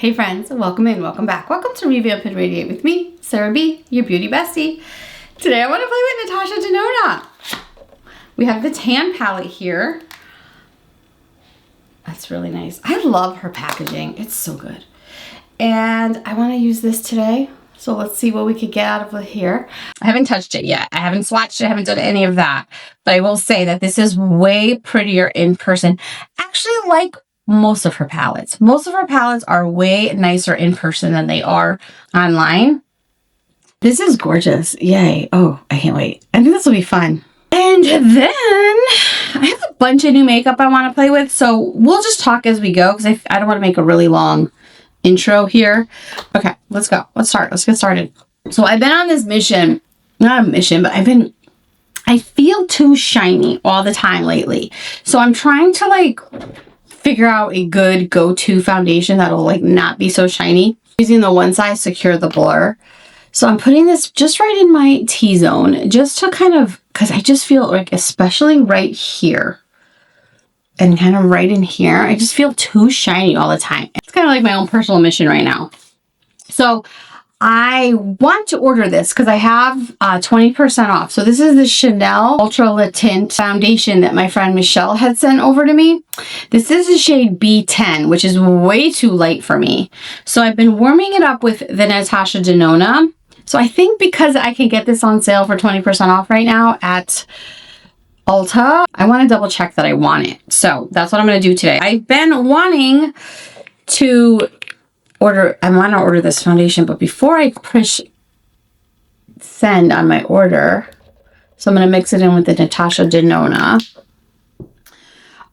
Hey friends, welcome in, welcome back. Welcome to Review and Radiate with me, Sarah B, your beauty bestie. Today I want to play with Natasha Denona. We have the Tan palette here. That's really nice. I love her packaging. It's so good. And I want to use this today. So let's see what we could get out of it here. I haven't touched it yet. I haven't swatched it. I haven't done any of that. But I will say that this is way prettier in person. Actually, like most of her palettes. Most of her palettes are way nicer in person than they are online. This is gorgeous. Yay. Oh, I can't wait. I think this will be fun. And then I have a bunch of new makeup I want to play with. So we'll just talk as we go because I don't want to make a really long intro here. Okay, let's go. Let's start. Let's get started. So I've been on this mission, not a mission, but I feel too shiny all the time lately. So I'm trying to figure out a good go-to foundation that'll not be so shiny. Using the One Size Secure the Blur. So I'm putting this just right in my T-zone just to because I just feel especially right here and kind of right in here, I just feel too shiny all the time. It's kind of like my own personal mission right now. So I want to order this because I have 20% off. So this is the Chanel Ultra Le Tint foundation that my friend Michelle had sent over to me. This is the shade B10, which is way too light for me. So I've been warming it up with the Natasha Denona. So I think because I can get this on sale for 20% off right now at Ulta, I want to double check that I want it. So that's what I'm going to do today. I've been wanting to I want to order this foundation, but before I push send on my order, so I'm going to mix it in with the Natasha Denona.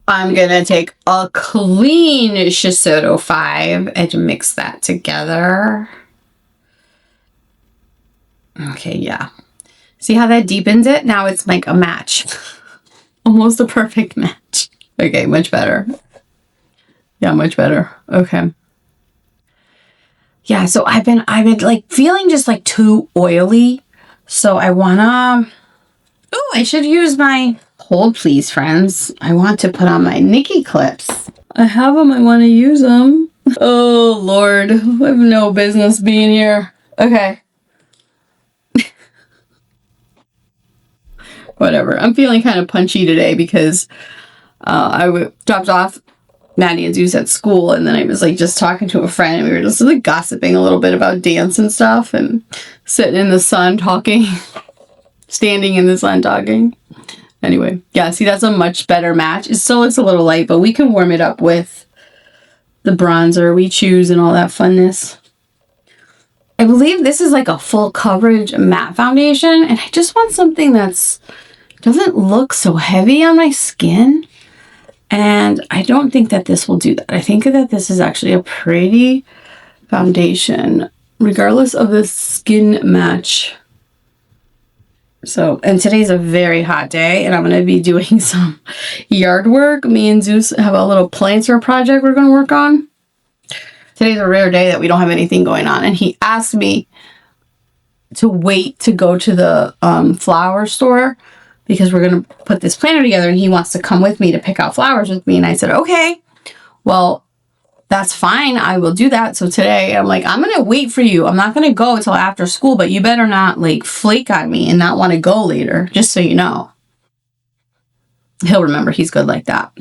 I'm going to take a clean Shiseido 5 and mix that together. Okay, yeah. See how that deepens it? Now it's like a match. Almost a perfect match. Okay, much better. Yeah, much better. Okay. Yeah, so I've been feeling just too oily. So I wanna, oh, I should use my, hold please friends. I want to put on my Nikki clips. I have them, I want to use them. Oh Lord, I have no business being here. Okay. Whatever, I'm feeling kind of punchy today because I dropped off Maddie and Zeus at school, and then I was just talking to a friend, and we were just gossiping a little bit about dance and stuff, and sitting in the sun talking, standing in the sun talking. Anyway, yeah, see, that's a much better match. It still looks a little light, but we can warm it up with the bronzer we choose and all that funness. I believe this is a full coverage matte foundation, and I just want something that's doesn't look so heavy on my skin. And I don't think that this will do that. I think that this is actually a pretty foundation, regardless of the skin match. So, and today's a very hot day, and I'm going to be doing some yard work. Me and Zeus have a little planter project we're going to work on. Today's a rare day that we don't have anything going on. And he asked me to wait to go to the flower store because we're going to put this planter together, and he wants to come with me to pick out flowers with me. And I said, okay, well, that's fine. I will do that. So today I'm I'm going to wait for you. I'm not going to go until after school, but you better not flake on me and not want to go later, just so you know. He'll remember. He's good like that.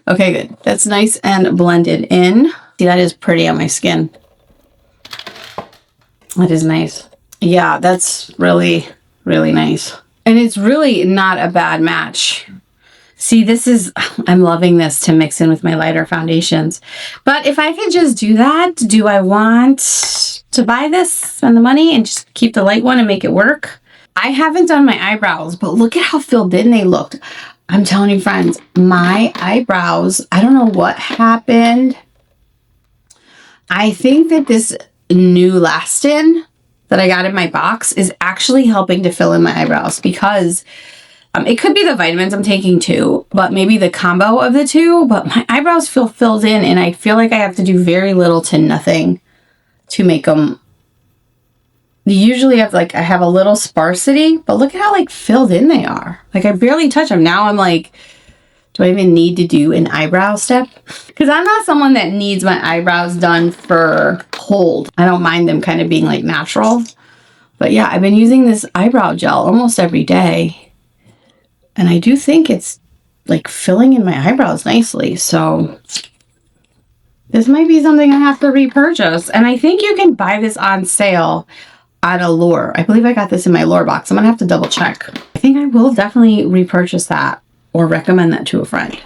Okay, good. That's nice and blended in. See, that is pretty on my skin. That is nice. Yeah, that's really, really nice. And it's really not a bad match. See, I'm loving this to mix in with my lighter foundations. But if I could just do that, do I want to buy this, spend the money, and just keep the light one and make it work? I haven't done my eyebrows, but look at how filled in they looked. I'm telling you, friends, my eyebrows, I don't know what happened. I think that this new Lastin that I got in my box is actually helping to fill in my eyebrows because it could be the vitamins I'm taking too, but maybe the combo of the two, but my eyebrows feel filled in, and I feel like I have to do very little to nothing to make them. Usually I have a little sparsity, but look at how filled in they are. I barely touch them. Now I'm Do I even need to do an eyebrow step? Because I'm not someone that needs my eyebrows done for hold. I don't mind them kind of being like natural. But yeah, I've been using this eyebrow gel almost every day. And I do think it's like filling in my eyebrows nicely. So this might be something I have to repurchase. And I think you can buy this on sale on Allure. I believe I got this in my Allure box. I'm going to have to double check. I think I will definitely repurchase that or recommend that to a friend.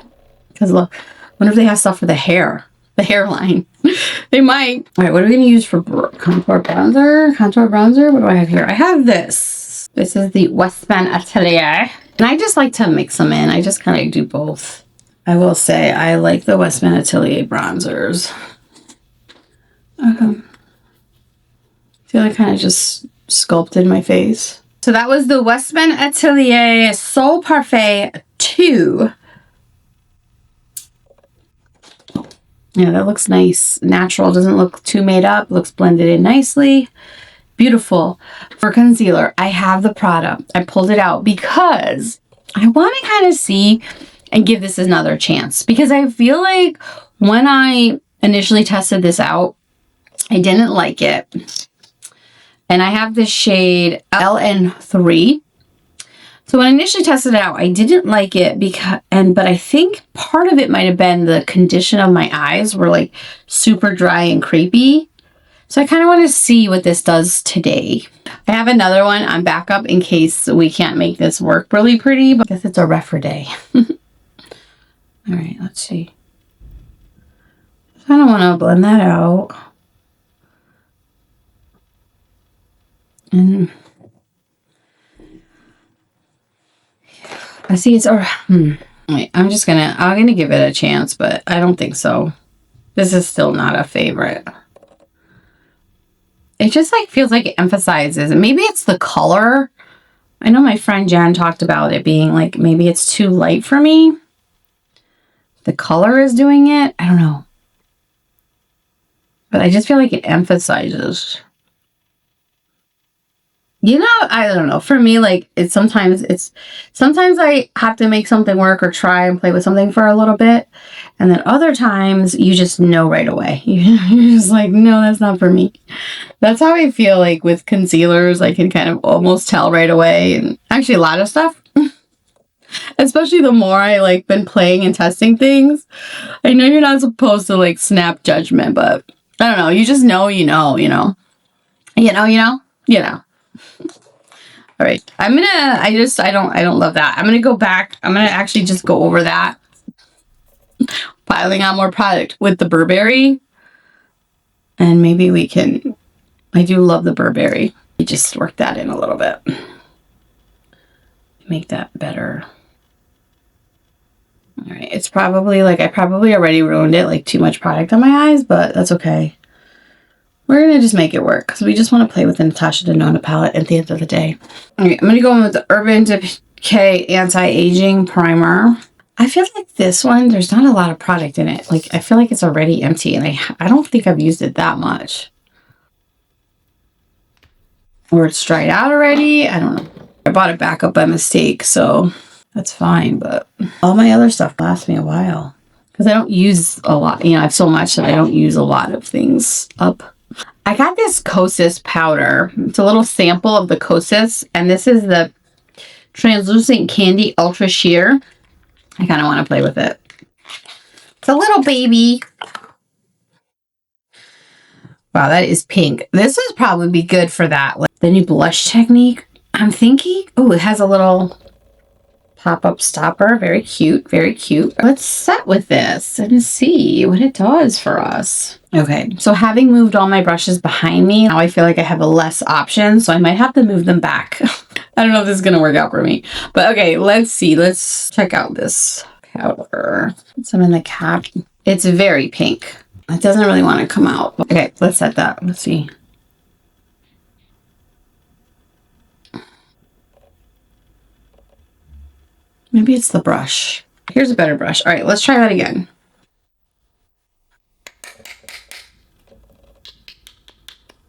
Because look, I wonder if they have stuff for the hair. The hairline. They might. All right, what are we going to use for contour bronzer? Contour bronzer? What do I have here? I have this. This is the Westman Atelier. And I just like to mix them in. I just kind of do both. I will say I like the Westman Atelier bronzers. I feel like I kind of just sculpted my face. So that was the Westman Atelier Soul Parfait 2. Yeah, that looks nice. Natural, doesn't look too made up. Looks blended in nicely. Beautiful. For concealer, I have the product. I pulled it out because I want to kind of see and give this another chance. Because I feel like when I initially tested this out, I didn't like it. And I have this shade LN3. So when I initially tested it out, I didn't like it but I think part of it might have been the condition of my eyes were like super dry and crepey. So I kind of want to see what this does today. I have another one on backup in case we can't make this work really pretty, but I guess it's a rougher day. All right, let's see. I don't want to blend that out. And I see it's, wait, I'm gonna give it a chance, but I don't think so. This is still not a favorite. It just like feels like it emphasizes, and maybe it's the color. I know my friend Jen talked about it being like, maybe it's too light for me. The color is doing it. I don't know. But I just feel like it emphasizes. You know, I don't know. For me, like, sometimes I have to make something work or try and play with something for a little bit. And then other times you just know right away. You're just like, no, that's not for me. That's how I feel like with concealers. I can kind of almost tell right away. And actually a lot of stuff, especially the more I like been playing and testing things. I know you're not supposed to like snap judgment, but I don't know. You just know, you know. All right, I don't love that. I'm gonna go back. I'm gonna actually just go over that. Piling on more product with the Burberry. And maybe we can, I do love the Burberry. We just work that in a little bit. Make that better. All right, it's probably like, I probably already ruined it, like too much product on my eyes, but that's okay. We're going to just make it work because we just want to play with the Natasha Denona palette at the end of the day. All right, I'm going to go in with the Urban Decay Anti-Aging Primer. I feel like this one, there's not a lot of product in it. Like, I feel like it's already empty, and I don't think I've used it that much. Or it's dried out already. I don't know. I bought it back up by mistake, so that's fine. But all my other stuff lasts me a while because I don't use a lot. You know, I have so much that I don't use a lot of things up. I got this Kosas powder. It's a little sample of the Kosas, and this is the Translucent Candy Ultra Sheer. I kind of want to play with it. It's a little baby. Wow, that is pink. This would probably be good for that. Like the new blush technique. I'm thinking, oh, it has a little pop-up stopper. Very cute, very cute. Let's set with this and see what it does for us. Okay, so having moved all my brushes behind me, now I feel like I have a less options, so I might have to move them back. I don't know if this is going to work out for me. But okay, let's see. Let's check out this powder. Put some in the cap. It's very pink. It doesn't really want to come out. Okay, let's set that. Let's see. Maybe it's the brush. Here's a better brush. All right, let's try that again.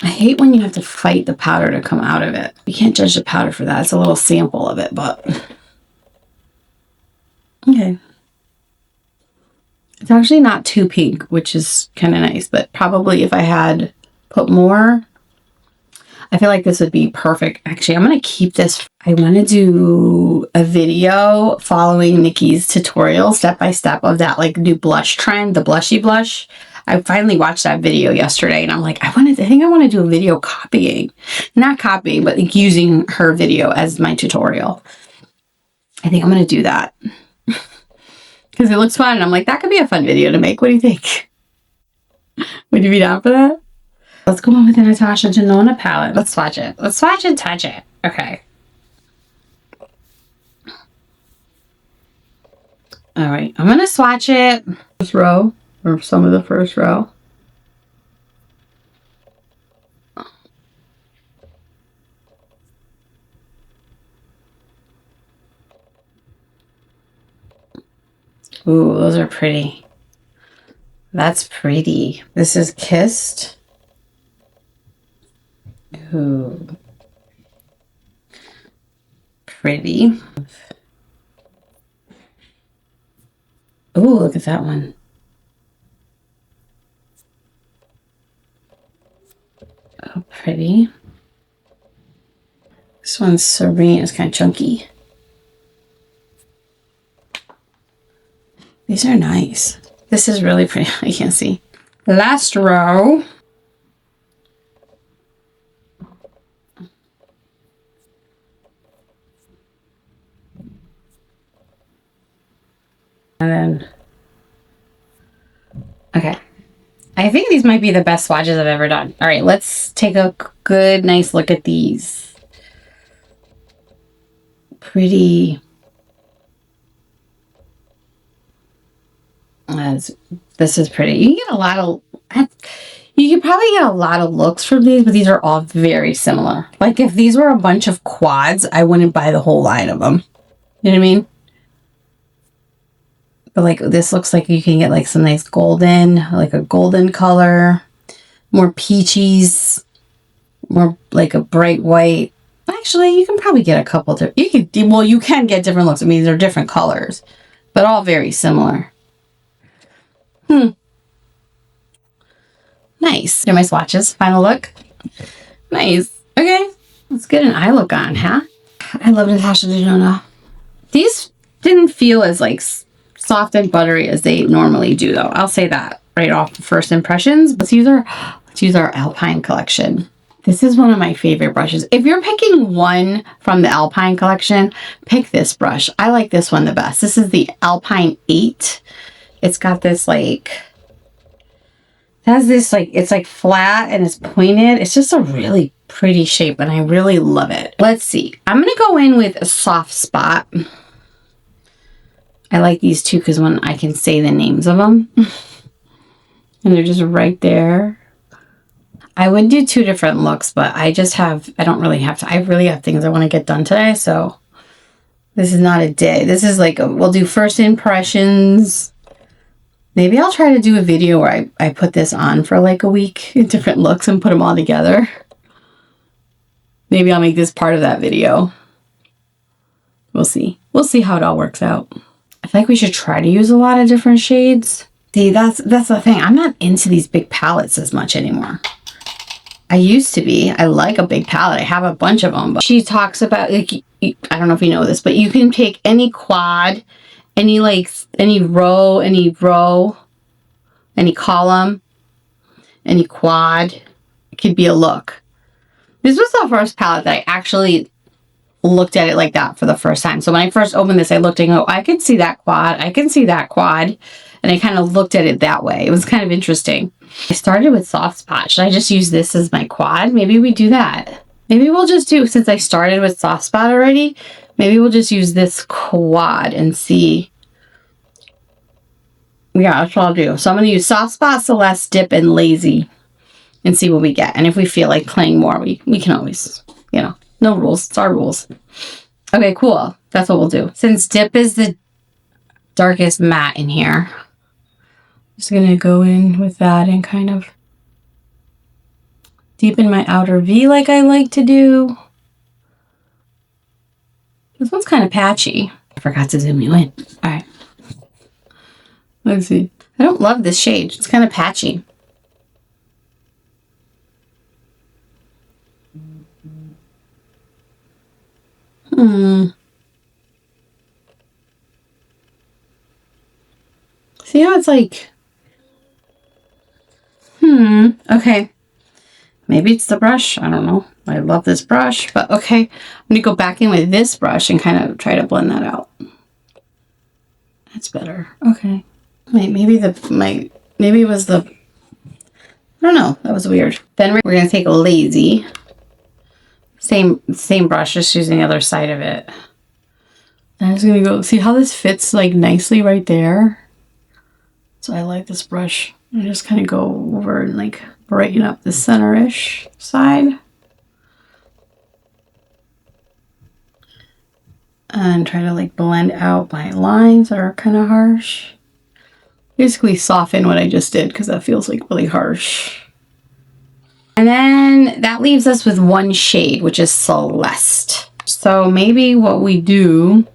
I hate when you have to fight the powder to come out of it. You can't judge the powder for that. It's a little sample of it, but okay. It's actually not too pink, which is kind of nice, but probably if I had put more, I feel like this would be perfect. Actually, I'm going to keep this. I want to do a video following Nikki's tutorial step by step of that like new blush trend, the blushy blush. I finally watched that video yesterday and I'm like, I think I want to do a video copying, not copying, but like using her video as my tutorial. I think I'm going to do that because it looks fun. And I'm like, that could be a fun video to make. What do you think? Would you be down for that? Let's go on with the Natasha Denona palette. Let's swatch it. Let's swatch and touch it. Okay. All right. I'm going to swatch it. First row, or some of the first row. Ooh, those are pretty. That's pretty. This is Kissed. Ooh. Pretty. Ooh, look at that one. Oh, pretty. This one's serene. It's kind of chunky. These are nice. This is really pretty. I can't see. Last row. And then, okay. I think these might be the best swatches I've ever done. All right, let's take a good, nice look at these. Pretty. This is pretty. You can get a lot of, you could probably get a lot of looks from these, but these are all very similar. Like if these were a bunch of quads, I wouldn't buy the whole line of them. You know what I mean? But like this looks like you can get like some nice golden, like a golden color, more peaches, more like a bright white. Actually, you can probably get a couple different, you can get different looks. I mean, they're different colors, but all very similar. Nice. Here are my swatches. Final look. Nice. Okay. Let's get an eye look on, huh? I love Natasha Denona. These didn't feel as like soft and buttery as they normally do though. I'll say that right off the first impressions. Let's use our Alpine collection. This is one of my favorite brushes. If you're picking one from the Alpine collection, pick this brush. I like this one the best. This is the Alpine 8. It's got this like, it has this like, it's like flat and it's pointed. It's just a really pretty shape and I really love it. Let's see. I'm going to go in with a soft spot. I like these two because when I can say the names of them and they're just right there. I would do two different looks, but I don't really have to. I really have things I want to get done today. So this is not a day. This is like, we'll do first impressions. Maybe I'll try to do a video where I put this on for like a week in different looks and put them all together. Maybe I'll make this part of that video. We'll see. We'll see how it all works out. I feel like we should try to use a lot of different shades. See, that's the thing. I'm not into these big palettes as much anymore. I used to be. I like a big palette. I have a bunch of them. But she talks about, like, I don't know if you know this, but you can take any quad, any row, any column, any quad. It could be a look. This was the first palette that I actually looked at it like that for the first time. So when I first opened this, I looked and go, I can see that quad. I can see that quad. And I kind of looked at it that way. It was kind of interesting. I started with soft spot. Should I just use this as my quad? Maybe we do that. Maybe we'll just do, since I started with soft spot already, maybe we'll just use this quad and see. Yeah, that's what I'll do. So I'm going to use soft spot, Celeste, dip, and lazy and see what we get. And if we feel like playing more, we can always, you know, no rules. It's our rules. Okay, cool. That's what we'll do. Since dip is the darkest matte in here, just going to go in with that and kind of deepen my outer V like I like to do. This one's kind of patchy. I forgot to zoom you in. All right. Let's see. I don't love this shade. It's kind of patchy. See how it's like, okay. Maybe it's the brush. I don't know. I love this brush, but okay. I'm going to go back in with this brush and kind of try to blend that out. That's better. Okay. Maybe maybe it was the, I don't know. That was weird. Then we're going to take a Lazy. Same brush, just using the other side of it. I'm just going to go, see how this fits like nicely right there? So I like this brush. I just kind of go over and like brighten up the center-ish side. And try to like blend out my lines that are kind of harsh. Basically soften what I just did because that feels like really harsh. And then that leaves us with one shade, which is Celeste. So maybe what we do,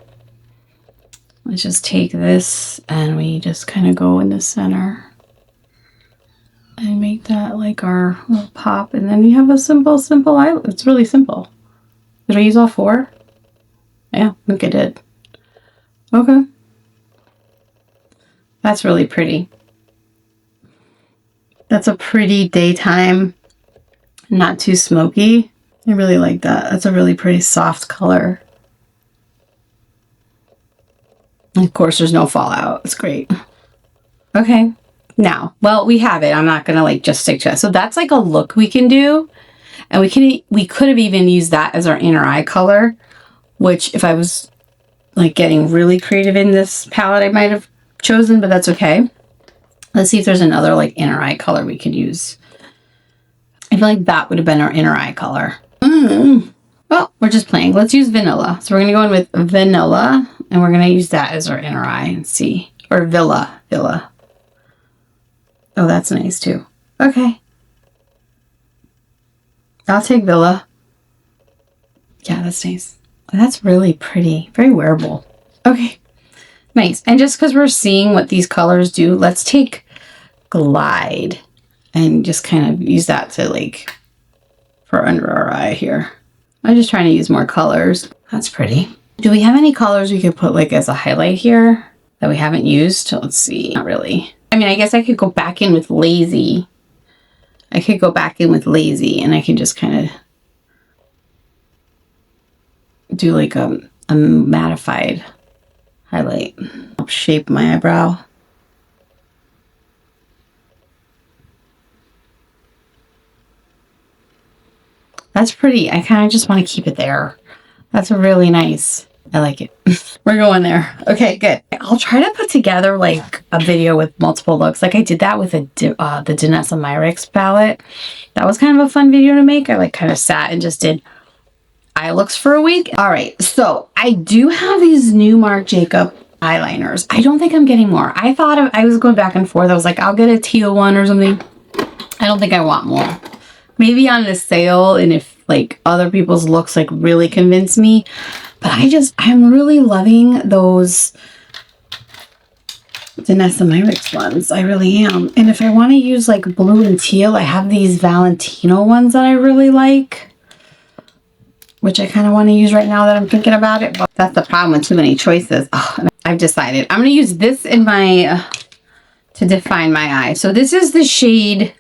let's just take this and we just kind of go in the center and make that like our little pop. And then you have a simple eye. It's really simple. Did I use all 4? Yeah, I think I did. Okay. That's really pretty. That's a pretty daytime, not too smoky. I really like that. That's a really pretty soft color. And of course, there's no fallout. It's great. Okay. Now, well, we have it. I'm not going to like just stick to it. So that's like a look we can do. And we could have even used that as our inner eye color, which if I was like getting really creative in this palette, I might have chosen, but that's okay. Let's see if there's another like inner eye color we could use. I feel like that would have been our inner eye color. Well, we're just playing. Let's use vanilla. So we're going to go in with vanilla and we're going to use that as our inner eye and see. Or Villa. Oh, that's nice too. Okay. I'll take Villa. Yeah, that's nice. That's really pretty. Very wearable. Okay. Nice. And just because we're seeing what these colors do, let's take Glide and just kind of use that to like for under our eye here. I'm just trying to use more colors. That's pretty. Do we have any colors we could put like as a highlight here that we haven't used? Let's see. Not really. I mean, I guess I could go back in with Lazy. I could go back in with Lazy and I can just kind of do like a mattified highlight. I'll shape my eyebrow. That's pretty. I kind of just want to keep it there. That's really nice. I like it. We're going there. Okay, good. I'll try to put together like a video with multiple looks. Like I did that with the Danessa Myricks palette. That was kind of a fun video to make. I like kind of sat and just did eye looks for a week. All right, so I do have these new Marc Jacobs eyeliners. I don't think I'm getting more. I thought I was going back and forth. I was like, I'll get a teal one or something. I don't think I want more. Maybe on the sale and if like other people's looks like really convince me. But I'm really loving those Danessa Myricks ones. I really am. And if I want to use like blue and teal, I have these Valentino ones that I really like, which I kind of want to use right now that I'm thinking about it. But that's the problem with too many choices. Oh, I've decided I'm going to use this in my, to define my eye. So this is the shade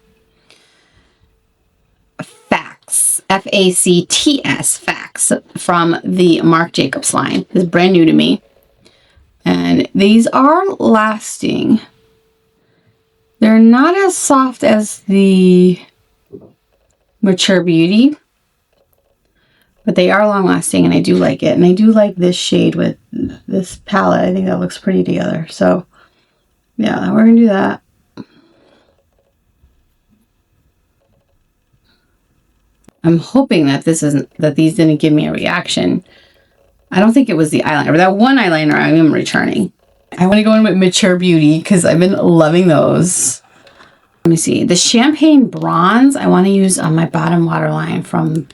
Facts, F-A-C-T-S, Facts, from the Marc Jacobs line. This is brand new to me. And these are lasting. They're not as soft as the Mature Beauty, but they are long lasting and I do like it. And I do like this shade with this palette. I think that looks pretty together. So yeah, we're going to do that. I'm hoping that these didn't give me a reaction. I don't think it was the eyeliner, but that one eyeliner I am returning. I want to go in with Mature Beauty because I've been loving those. Let me see. The Champagne Bronze I want to use on my bottom waterline from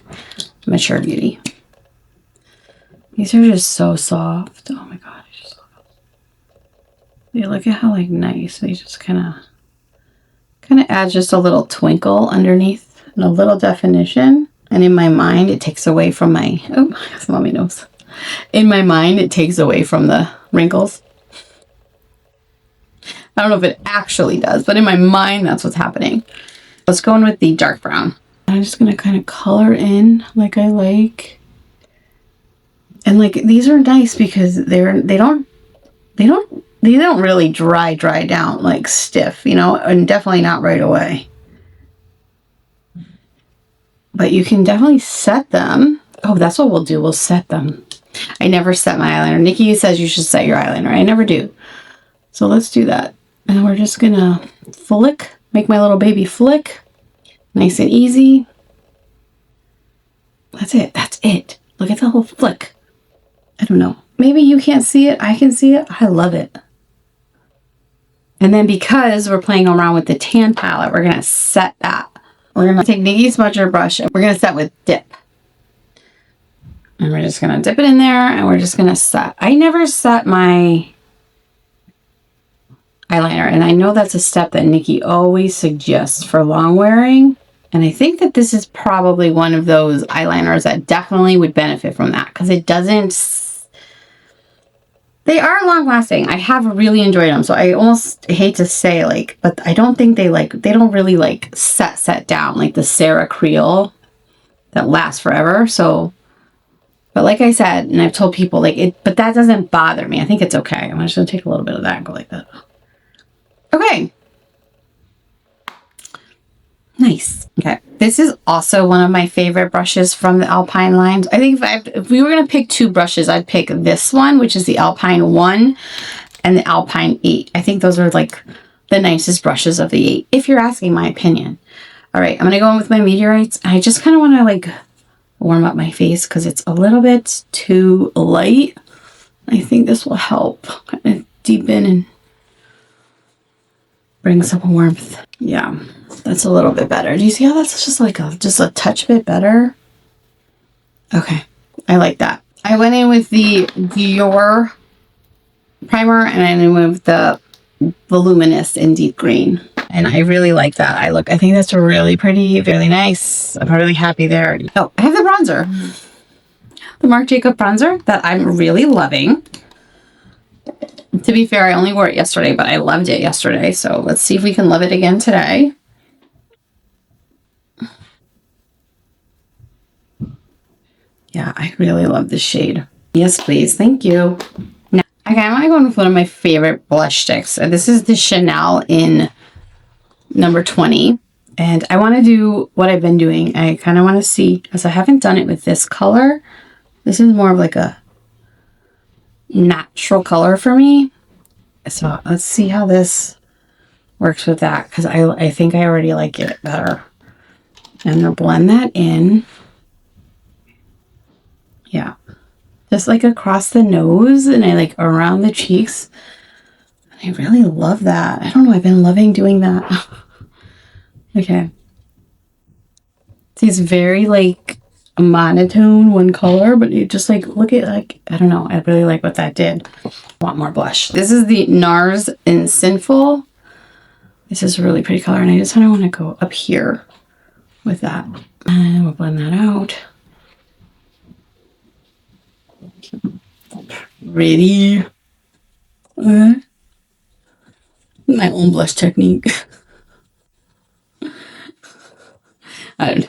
Mature Beauty. These are just so soft. Oh my god. look at how like nice. They just kind of add just a little twinkle underneath and a little definition. And in my mind, it takes away from my, oh, mommy knows. In my mind, it takes away from the wrinkles. I don't know if it actually does, but in my mind, that's what's happening. Let's go in with the dark brown. I'm just going to kind of color in like I like. And like, these are nice because they don't really dry down like stiff, you know, and definitely not right away. But you can definitely set them. Oh, that's what we'll do. We'll set them. I never set my eyeliner. Nikki says you should set your eyeliner. I never do. So let's do that. And we're just gonna flick, make my little baby flick. Nice and easy. That's it. That's it. Look at the whole flick. I don't know. Maybe you can't see it. I can see it. I love it. And then because we're playing around with the tan palette, we're gonna set that. We're going to take Nikki's smudger brush and we're going to set with dip. And we're just going to dip it in there and we're just going to set. I never set my eyeliner, and I know that's a step that Nikki always suggests for long wearing. And I think that this is probably one of those eyeliners that definitely would benefit from that because it doesn't. They are long lasting. I have really enjoyed them. So I almost hate to say like, but I don't think they don't really like set down like the Sarah Creole that lasts forever. So, but like I said, and I've told people like it, but that doesn't bother me. I think it's okay. I'm just going to take a little bit of that and go like that. Okay. Nice. Okay. This is also one of my favorite brushes from the Alpine lines. I think if we were going to pick two brushes, I'd pick this one, which is the Alpine 1 and the Alpine 8. I think those are like the nicest brushes of the 8, if you're asking my opinion. All right. I'm going to go in with my Meteorites. I just kind of want to like warm up my face because it's a little bit too light. I think this will help kind of deepen and bring some warmth. Yeah. That's a little bit better. Do you see how that's just like just a touch bit better? Okay, I like that. I went in with the Dior primer and I went with the Voluminous in deep green. And I really like that eye look. I think that's really pretty, really nice. I'm really happy there. Oh, I have the bronzer. The Marc Jacobs bronzer that I'm really loving. To be fair, I only wore it yesterday, but I loved it yesterday. So let's see if we can love it again today. Yeah, I really love this shade. Yes, please. Thank you. Now, I kind of want to go in with one of my favorite blush sticks. This is the Chanel in number 20. And I want to do what I've been doing. I kind of want to see, because I haven't done it with this color. This is more of like a natural color for me. So let's see how this works with that, because I think I already like it better. And I'll blend that in. Yeah, just like across the nose and I like around the cheeks. I really love that. I don't know, I've been loving doing that. Okay. See, it's very like monotone, one color, but you just like look at like, I don't know, I really like what that did. I want more blush. This is the NARS in Sinful. This is a really pretty color and I just kind of want to go up here with that. And we'll blend that out. Pretty. My own blush technique. I don't know.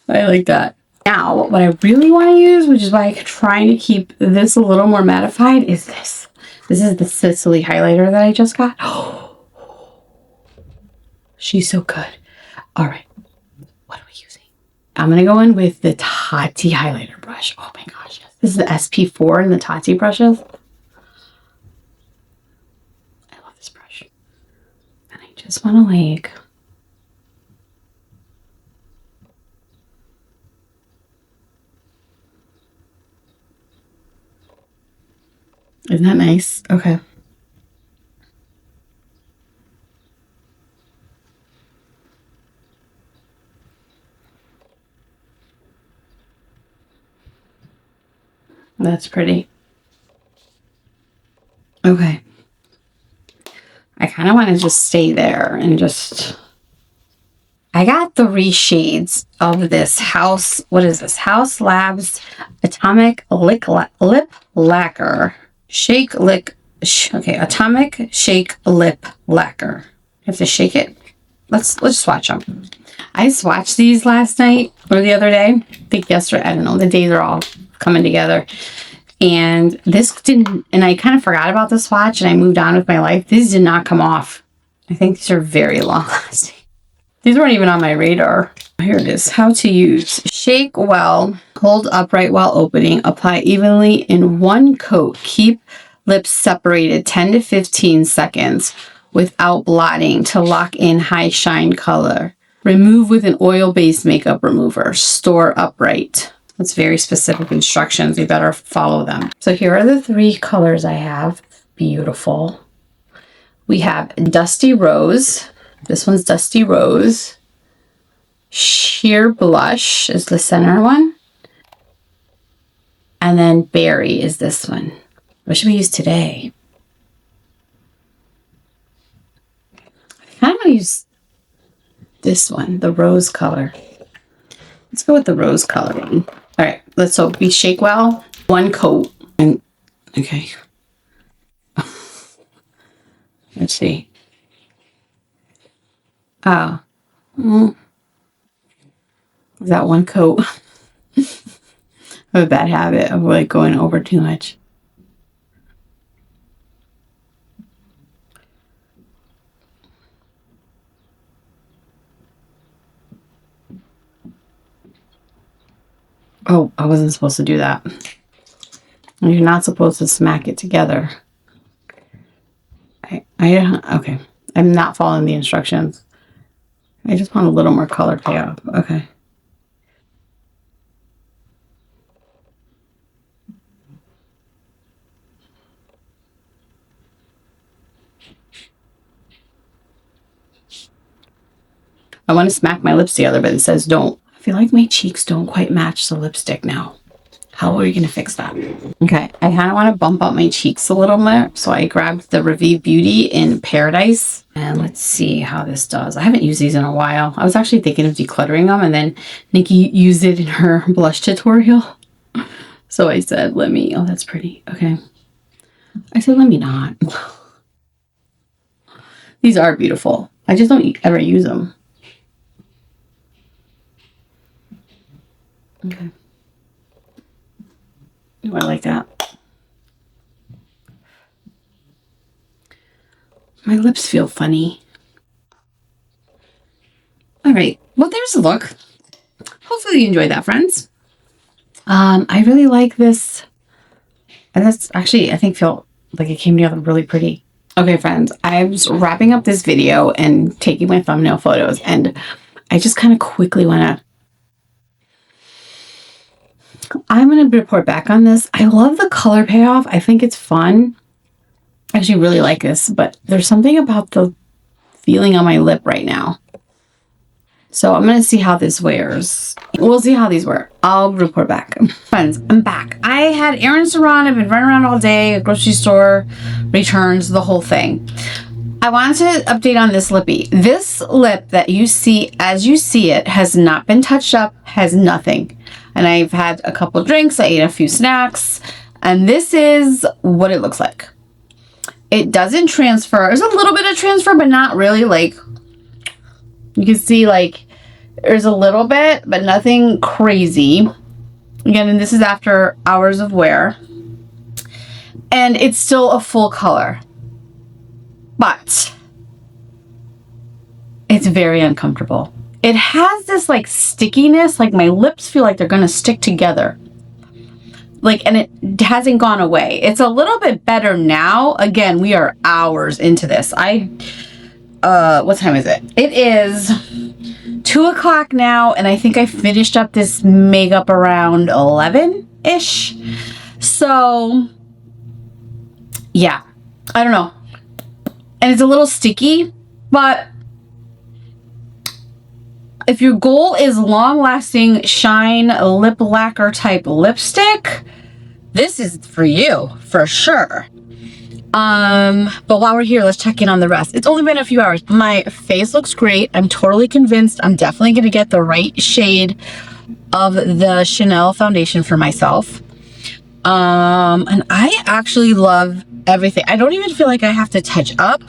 I like that. Now, what I really want to use, which is why I'm trying to keep this a little more mattified, is this. This is the Sisley highlighter that I just got. Oh, she's so good. All right. What are we using? I'm going to go in with the Tati highlighter brush. Oh my gosh. Yes. This is the SP4 in the Tati brushes. I love this brush. And I just want to like... Isn't that nice? Okay. That's pretty. Okay. kind of want to just stay there and just... I got 3 shades of this Haus, what is this? Haus Labs Atomic Lip Lacquer. Atomic Shake Lip Lacquer. You have to shake it. Let's swatch them. I swatched these last night or the other day. I think yesterday. I don't know. The days are all coming together. And this didn't, and I kind of forgot about the swatch and I moved on with my life. These did not come off. I think these are very long lasting. These weren't even on my radar. Here it is. How to use. Shake well. Hold upright while opening. Apply evenly in one coat. Keep lips separated 10 to 15 seconds without blotting to lock in high shine color. Remove with an oil-based makeup remover. Store upright. That's very specific instructions. You better follow them. So here are the 3 colors I have. Beautiful. We have Dusty Rose. This one's Dusty Rose. Sheer Blush is the center one. And then Berry is this one. What should we use today? I kind of use this one, the rose color. Let's go with the rose color one. All right, let's hope we shake well. 1 coat. And okay. Let's see. Oh. Is that 1 coat? I have a bad habit of like going over too much. Oh, I wasn't supposed to do that. You're not supposed to smack it together. Okay. I'm not following the instructions. I just want a little more color payoff. Okay. I want to smack my lips together, but it says don't. I feel like my cheeks don't quite match the lipstick now. How are we going to fix that? Okay, I kind of want to bump up my cheeks a little more. So I grabbed the Ravie Beauty in Paradise. And let's see how this does. I haven't used these in a while. I was actually thinking of decluttering them. And then Nikki used it in her blush tutorial. So I said, let me... Oh, that's pretty. Okay. I said, let me not. These are beautiful. I just don't ever use them. Okay. Oh, I like that. My lips feel funny. All right. Well, there's a look. Hopefully you enjoyed that, friends. I really like this. And that's actually, I think, feel like it came together really pretty. Okay, friends. I was wrapping up this video and taking my thumbnail photos. And I just kind of quickly want to... I'm going to report back on this. I love the color payoff. I think it's fun. I actually really like this, but there's something about the feeling on my lip right now. So I'm going to see how this wears. We'll see how these wear. I'll report back. Friends, I'm back. I had errands to run. I've been running around all day, grocery store, returns, the whole thing. I wanted to update on this lippy. This lip that you see as you see it has not been touched up, has nothing. And I've had a couple drinks, I ate a few snacks, and this is what it looks like. It doesn't transfer. There's a little bit of transfer, but not really. Like, you can see, like, there's a little bit, but nothing crazy. Again, and this is after hours of wear. And it's still a full color. But it's very uncomfortable. It has this like stickiness, like my lips feel like they're going to stick together. Like, and it hasn't gone away. It's a little bit better now. Again, we are hours into this. What time is it? It is 2 o'clock now, and I think I finished up this makeup around 11-ish. So, yeah, I don't know. And it's a little sticky, but if your goal is long-lasting shine lip lacquer type lipstick, this is for you, for sure. But while we're here, let's check in on the rest. It's only been a few hours, but my face looks great. I'm totally convinced I'm definitely going to get the right shade of the Chanel foundation for myself. And I actually love everything. I don't even feel like I have to touch up.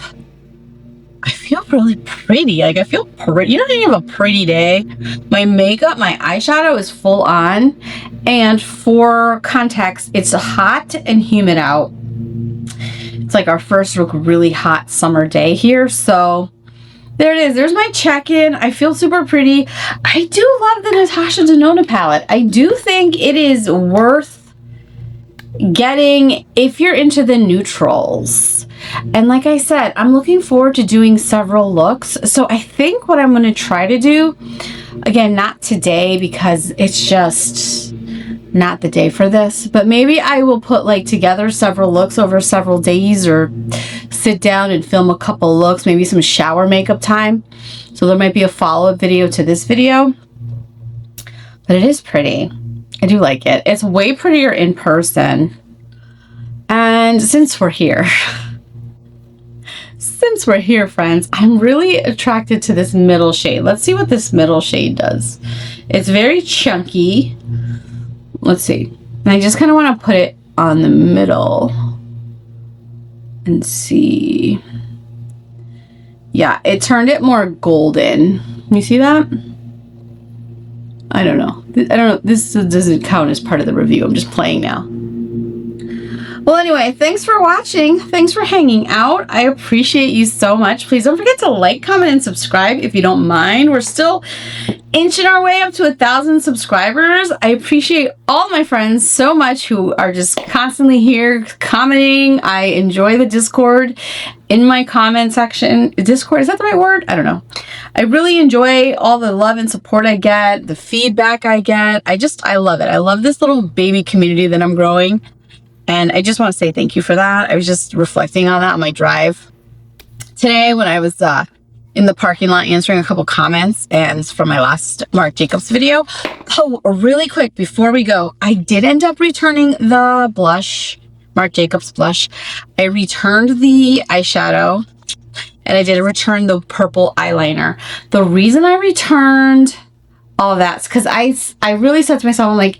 I feel really pretty. Like, I feel pretty. You know, I have a pretty day. My makeup, my eyeshadow is full on. And for context, it's hot and humid out. It's like our first really hot summer day here. So there it is. There's my check-in. I feel super pretty. I do love the Natasha Denona palette. I do think it is worth getting if you're into the neutrals. And like I said, I'm looking forward to doing several looks. So I think what I'm going to try to do, again, not today because it's just not the day for this, but maybe I will put like together several looks over several days, or sit down and film a couple looks, maybe some shower makeup time. So there might be a follow-up video to this video, but it is pretty. I do like it. It's way prettier in person. And since we're here, friends, I'm really attracted to this middle shade. Let's see what this middle shade does. It's very chunky. Let's see. And I just kind of want to put it on the middle and see. Yeah, it turned it more golden. You see that? I don't know. This doesn't count as part of the review. I'm just playing now. Well, anyway, thanks for watching. Thanks for hanging out. I appreciate you so much. Please don't forget to like, comment, and subscribe if you don't mind. We're still inching our way up to 1,000 subscribers. I appreciate all my friends so much who are just constantly here commenting. I enjoy the Discord in my comment section. Discord, is that the right word? I don't know. I really enjoy all the love and support I get, the feedback I get. I love it. I love this little baby community that I'm growing. And I just want to say thank you for that. I was just reflecting on that on my drive today when I was in the parking lot answering a couple comments and from my last Marc Jacobs video. Oh, really quick before we go, I did end up returning the blush, Marc Jacobs blush. I returned the eyeshadow and I did return the purple eyeliner. The reason I returned all of that is because I really said to myself, I'm like,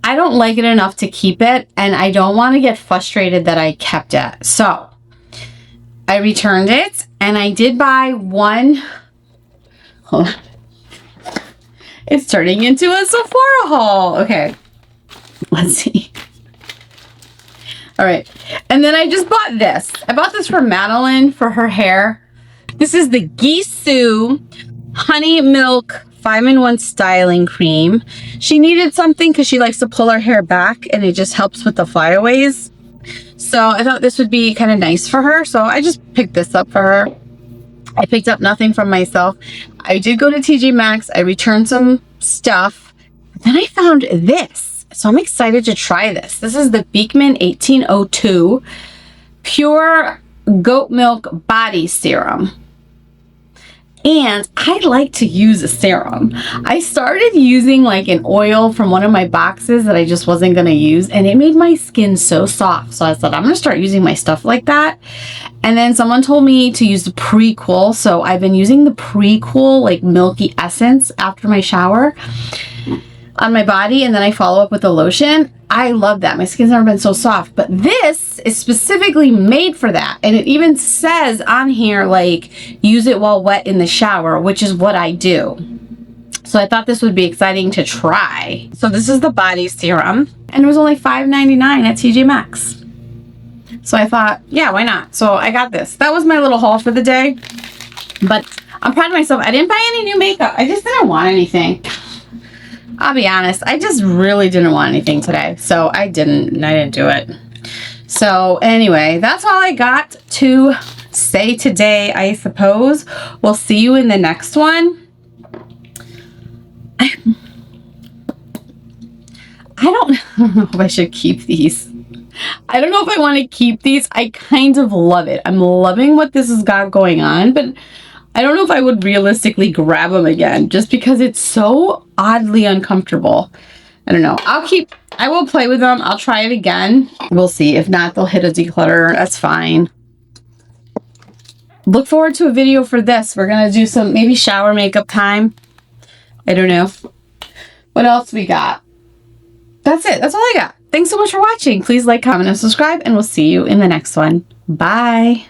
I don't like it enough to keep it, and I don't want to get frustrated that I kept it. So I returned it, and I did buy one. Hold on. It's turning into a Sephora haul. Okay, let's see. All right, and then I just bought this. I bought this for Madeline for her hair. This is the Gisou Honey Milk 5-in-1 styling cream. She needed something because she likes to pull her hair back and it just helps with the flyaways. So I thought this would be kind of nice for her. So I just picked this up for her. I picked up nothing from myself. I did go to TJ Maxx. I returned some stuff. Then I found this. So I'm excited to try this. This is the Beekman 1802 Pure Goat Milk Body Serum. And I like to use a serum. I started using like an oil from one of my boxes that I just wasn't going to use, and it made my skin so soft. So I thought, I'm going to start using my stuff like that. And then someone told me to use the Pre-Cool. So I've been using the Pre-Cool like milky essence after my shower on my body, and then I follow up with the lotion. I love that. My skin's never been so soft, but this is specifically made for that. And it even says on here, like, use it while wet in the shower, which is what I do. So I thought this would be exciting to try. So this is the body serum, and it was only $5.99 at TJ Maxx. So I thought, yeah, why not? So I got this. That was my little haul for the day, but I'm proud of myself. I didn't buy any new makeup. I just didn't want anything. I'll be honest, I just really didn't want anything today. So I didn't do it. So anyway, that's all I got to say today, I suppose. We'll see you in the next one. I don't know if I should keep these. I don't know if I want to keep these. I kind of love it. I'm loving what this has got going on, but I don't know if I would realistically grab them again just because it's so oddly uncomfortable. I don't know. I will play with them. I'll try it again. We'll see. If not, they'll hit a declutter. That's fine. Look forward to a video for this. We're going to do some maybe shower makeup time. I don't know. What else we got? That's it. That's all I got. Thanks so much for watching. Please like, comment, and subscribe, and we'll see you in the next one. Bye.